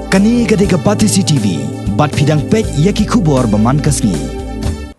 Kani gade kapati CCTV, bat pidang pek yaki kubor baman kasni.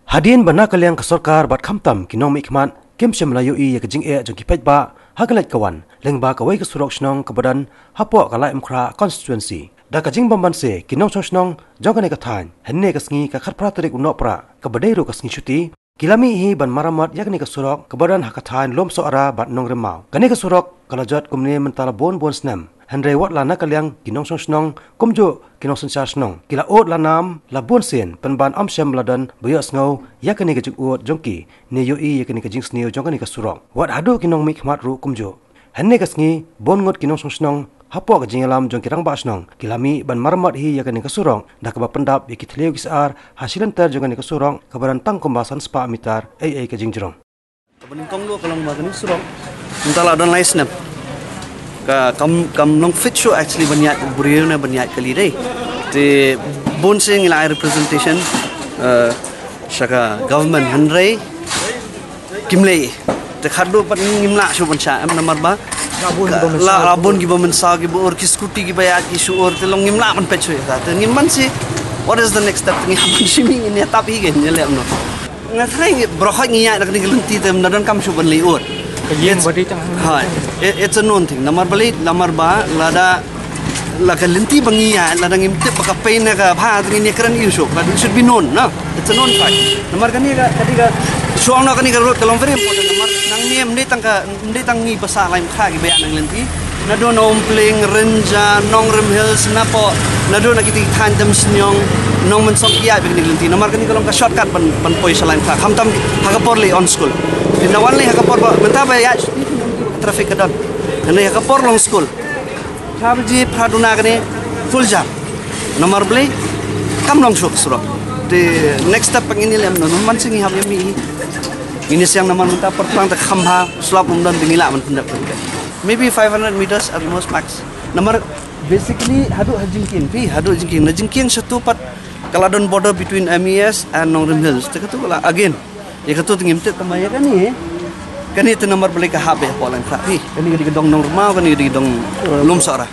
Hadian bana kaliang kesorkar bat khamtam ki Nongmih Khmat kem semlayu i yak jing jong ki Paidbah hagalat kawan lengba kawai ke Surok snong kebadan hapo kalai mkhra constituency da ka jing bamban se ki nong snong jong ka ne ka than henne ka sngi ka khat pra tarik unok pra ka badai ro ka sngi chuti kilami hi ban Maramot yak ne ka Surok kebadan hakathan lom so ara bat nong remau kane ka Surok kalajat kumne mentala bon snam Henry wat lana kaliang kinong snong kumjo kinong sensar snong kila ot lanam la bon sen penban amsem ladan boyos ngau yakani ka ot jongki ne yo i yakani ka jing sneu jongkani ka Surok wat adu Nongmih Khmat ru kumjo henne ka sngi bon ngot kinong snong hapo ka jingalam jongki rang ba snong kilami ban Maramot hi yakani ka Surok da ka pendap yaki thleu kisar hasilan ter jongkani ka Surok kabaran tang kombasan spa mitar ai ka jingjrong Bening kong lo kalau magani Surok entala don lai snap kam long fit show actually banyak buriu na banyak kali deh te bon sing ila representation shaka government Henry kimlei te khadu pat ngimla shu bancha am namar ba la rabon gi bamen sa gi or ki scooty gi bayat ki shu or te long ngimla man pecho ya te ngimman si what is the next step ngimman shiming ini tapi gen nyele amno ngathai brokhoi ngiya nak ni gelenti te nadan kam shu ban li or it's a known thing. Namar balik, namar ba, lada lenti bangiya, lada ngimte baka pain na ka bha ngini kran issue, but it should be known, no? It's a known fact. Namar kani ka show na kani ka kalong very important. Namar nang niem ndi tang ni basa lain kha gi bayan ng lenti. Na do na umpling renja Nongrim Hills na po na do na kiti tandem snyong nong men sok ya big lenti. Namar kani kalong ka shortcut ban poi sa lain kha. Khamtam hakaporli on school. Dinawanli hakapor ba mentaba ya traffic kadon ane hakapor long school khabji phaduna kane full jam nomor beli kam long shop Surok the next step pangini lem non man singi ham yami ini siang nomor minta pertang tak khamba slop umdan bingila man pundak maybe 500 meters at most max nomor basically hadu jingkin na jingkin satu pat kaladon border between MES and Nongrim Hills tekatu again ya katu ngimte tamaya kani kani itu nomor beli ke HP polan kha kani di gedong normal kani di gedong lum sora